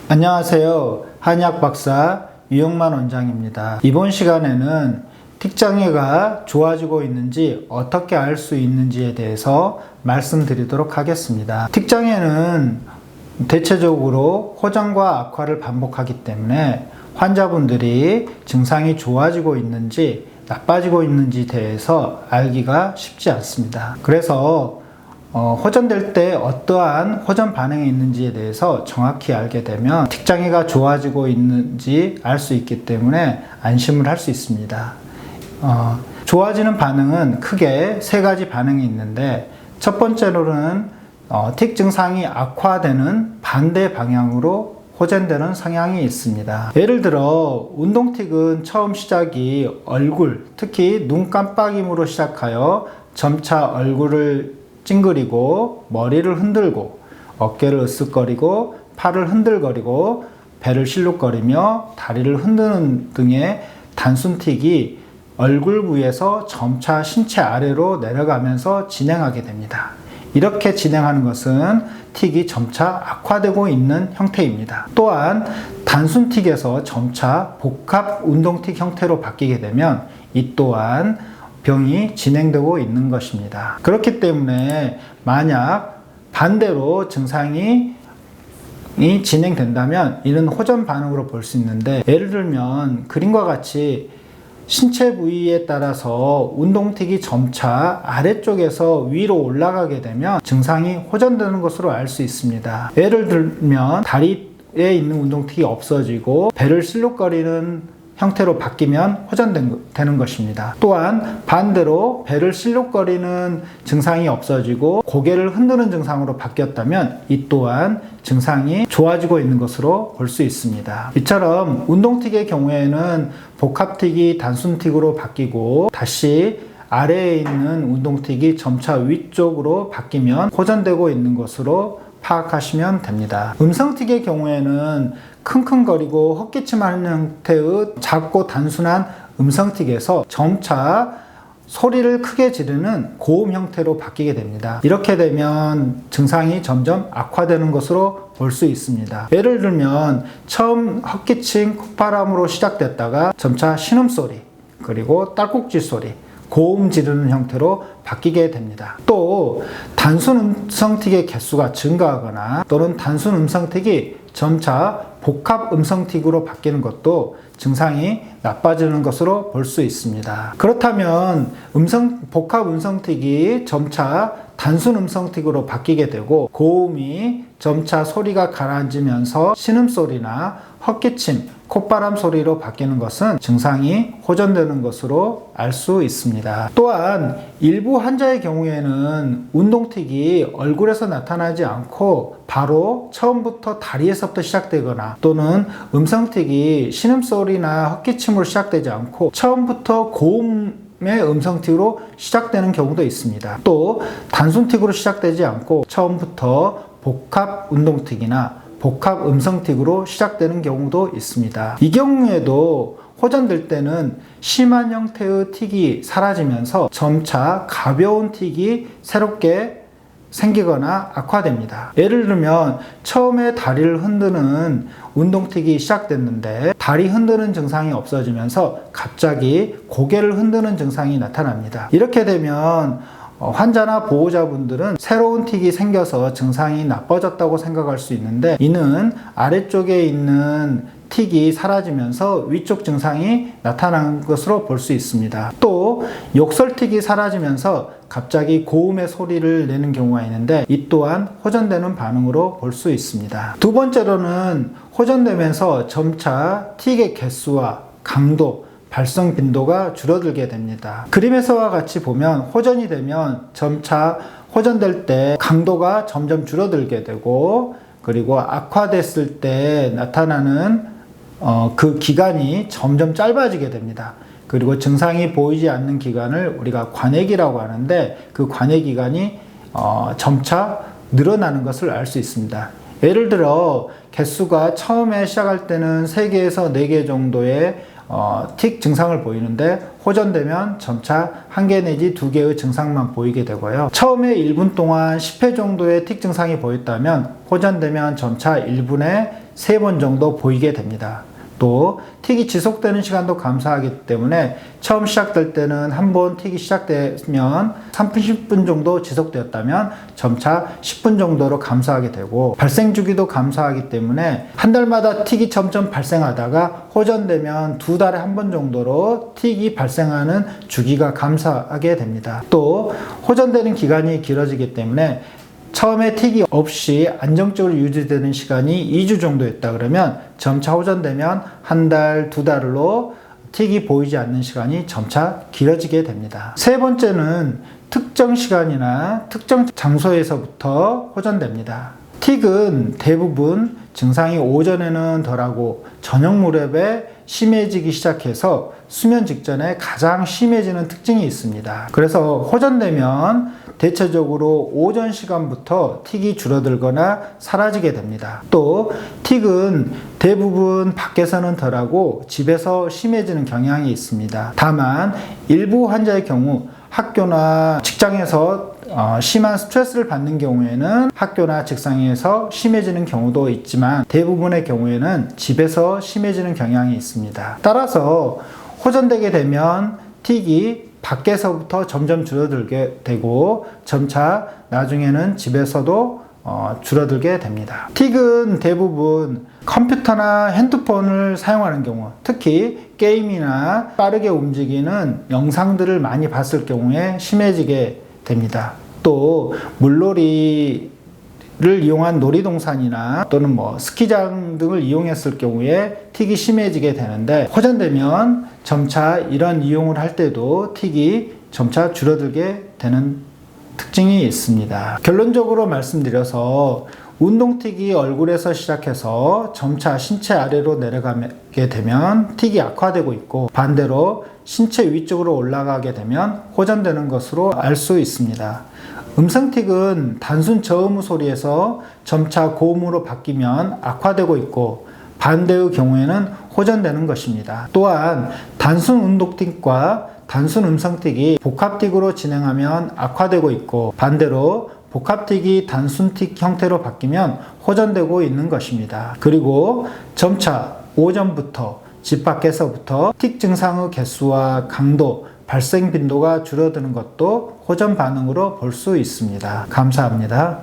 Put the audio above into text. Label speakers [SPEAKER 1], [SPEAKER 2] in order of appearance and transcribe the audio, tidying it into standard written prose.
[SPEAKER 1] 안녕하세요. 한의학 박사 유영만 원장입니다. 이번 시간에는 틱장애가 좋아지고 있는지 어떻게 알 수 있는지에 대해서 말씀드리도록 하겠습니다. 틱장애는 대체적으로 호전과 악화를 반복하기 때문에 환자분들이 증상이 좋아지고 있는지 나빠지고 있는지에 대해서 알기가 쉽지 않습니다. 그래서 호전될 때 어떠한 호전 반응이 있는지에 대해서 정확히 알게 되면 틱장애가 좋아지고 있는지 알 수 있기 때문에 안심을 할 수 있습니다. 좋아지는 반응은 크게 세 가지 반응이 있는데, 첫 번째로는 틱 증상이 악화되는 반대 방향으로 호전되는 성향이 있습니다. 예를 들어 운동틱은 처음 시작이 얼굴, 특히 눈 깜빡임으로 시작하여 점차 얼굴을 찡그리고 머리를 흔들고 어깨를 으쓱거리고 팔을 흔들거리고 배를 실룩거리며 다리를 흔드는 등의 단순틱이 얼굴 부위에서 점차 신체 아래로 내려가면서 진행하게 됩니다. 이렇게 진행하는 것은 틱이 점차 악화되고 있는 형태입니다. 또한 단순틱에서 점차 복합 운동틱 형태로 바뀌게 되면 이 또한 병이 진행되고 있는 것입니다. 그렇기 때문에 만약 반대로 증상이 진행된다면 이는 호전 반응으로 볼 수 있는데, 예를 들면 그림과 같이 신체 부위에 따라서 운동틱이 점차 아래쪽에서 위로 올라가게 되면 증상이 호전되는 것으로 알 수 있습니다. 예를 들면 다리에 있는 운동틱이 없어지고 배를 실룩거리는 형태로 바뀌면 호전되는 것입니다. 또한 반대로 배를 실룩거리는 증상이 없어지고 고개를 흔드는 증상으로 바뀌었다면 이 또한 증상이 좋아지고 있는 것으로 볼 수 있습니다. 이처럼 운동틱의 경우에는 복합틱이 단순틱으로 바뀌고 다시 아래에 있는 운동틱이 점차 위쪽으로 바뀌면 호전되고 있는 것으로 파악하시면 됩니다. 음성틱의 경우에는 킁킁거리고 헛기침하는 형태의 작고 단순한 음성틱에서 점차 소리를 크게 지르는 고음 형태로 바뀌게 됩니다. 이렇게 되면 증상이 점점 악화되는 것으로 볼 수 있습니다. 예를 들면 처음 헛기침, 콧바람으로 시작됐다가 점차 신음소리, 그리고 딸꾹질 소리, 고음 지르는 형태로 바뀌게 됩니다. 또 단순 음성틱의 개수가 증가하거나 또는 단순 음성틱이 점차 복합 음성틱으로 바뀌는 것도 증상이 나빠지는 것으로 볼 수 있습니다. 그렇다면 복합 음성틱이 점차 단순 음성틱으로 바뀌게 되고 고음이 점차 소리가 가라앉으면서 신음소리나 헛기침, 콧바람 소리로 바뀌는 것은 증상이 호전되는 것으로 알 수 있습니다. 또한 일부 환자의 경우에는 운동틱이 얼굴에서 나타나지 않고 바로 처음부터 다리에서부터 시작되거나 또는 음성틱이 신음소리나 헛기침으로 시작되지 않고 처음부터 고음의 음성틱으로 시작되는 경우도 있습니다. 또 단순틱으로 시작되지 않고 처음부터 복합 운동틱이나 복합 음성틱으로 시작되는 경우도 있습니다. 이 경우에도 호전될 때는 심한 형태의 틱이 사라지면서 점차 가벼운 틱이 새롭게 생기거나 악화됩니다. 예를 들면 처음에 다리를 흔드는 운동틱이 시작됐는데 다리 흔드는 증상이 없어지면서 갑자기 고개를 흔드는 증상이 나타납니다. 이렇게 되면 환자나 보호자분들은 새로운 틱이 생겨서 증상이 나빠졌다고 생각할 수 있는데, 이는 아래쪽에 있는 틱이 사라지면서 위쪽 증상이 나타난 것으로 볼 수 있습니다. 또 욕설틱이 사라지면서 갑자기 고음의 소리를 내는 경우가 있는데 이 또한 호전되는 반응으로 볼 수 있습니다. 두 번째로는 호전되면서 점차 틱의 개수와 강도, 발성 빈도가 줄어들게 됩니다. 그림에서와 같이 보면 호전이 되면 점차 호전될 때 강도가 점점 줄어들게 되고, 그리고 악화됐을 때 나타나는 그 기간이 점점 짧아지게 됩니다. 그리고 증상이 보이지 않는 기간을 우리가 관해기라고 하는데 그 관해 기간이 점차 늘어나는 것을 알 수 있습니다. 예를 들어 개수가 처음에 시작할 때는 3개에서 4개 정도의 틱 증상을 보이는데 호전되면 점차 1개 내지 2개의 증상만 보이게 되고요. 처음에 1분 동안 10회 정도의 틱 증상이 보였다면 호전되면 점차 1분에 3번 정도 보이게 됩니다. 또 틱이 지속되는 시간도 감소하기 때문에 처음 시작될 때는 한번 틱이 시작되면 3분, 10분 정도 지속되었다면 점차 10분 정도로 감소하게 되고 발생 주기도 감소하기 때문에 한 달마다 틱이 점점 발생하다가 호전되면 2달에 한 번 정도로 틱이 발생하는 주기가 감소하게 됩니다. 또 호전되는 기간이 길어지기 때문에 처음에 틱이 없이 안정적으로 유지되는 시간이 2주 정도였다 그러면 점차 호전되면 한 달, 2달로 틱이 보이지 않는 시간이 점차 길어지게 됩니다. 세 번째는 특정 시간이나 특정 장소에서부터 호전됩니다. 틱은 대부분 증상이 오전에는 덜하고 저녁 무렵에 심해지기 시작해서 수면 직전에 가장 심해지는 특징이 있습니다. 그래서 호전되면 대체적으로 오전 시간부터 틱이 줄어들거나 사라지게 됩니다. 또 틱은 대부분 밖에서는 덜하고 집에서 심해지는 경향이 있습니다. 다만 일부 환자의 경우 학교나 직장에서 심한 스트레스를 받는 경우에는 학교나 직장에서 심해지는 경우도 있지만 대부분의 경우에는 집에서 심해지는 경향이 있습니다. 따라서 호전되게 되면 틱이 밖에서부터 점점 줄어들게 되고 점차 나중에는 집에서도 줄어들게 됩니다. 틱은 대부분 컴퓨터나 핸드폰을 사용하는 경우, 특히 게임이나 빠르게 움직이는 영상들을 많이 봤을 경우에 심해지게 됩니다. 또 물놀이를 이용한 놀이동산이나 또는 스키장 등을 이용했을 경우에 틱이 심해지게 되는데 호전되면 점차 이런 이용을 할 때도 틱이 점차 줄어들게 되는 특징이 있습니다. 결론적으로 말씀드려서 운동틱이 얼굴에서 시작해서 점차 신체 아래로 내려가게 되면 틱이 악화되고 있고 반대로 신체 위쪽으로 올라가게 되면 호전되는 것으로 알 수 있습니다. 음성틱은 단순 저음의 소리에서 점차 고음으로 바뀌면 악화되고 있고 반대의 경우에는 호전되는 것입니다. 또한 단순 운동틱과 단순 음성틱이 복합틱으로 진행하면 악화되고 있고 반대로 복합틱이 단순틱 형태로 바뀌면 호전되고 있는 것입니다. 그리고 점차 오전부터 집 밖에서부터 틱 증상의 개수와 강도, 발생 빈도가 줄어드는 것도 호전 반응으로 볼 수 있습니다. 감사합니다.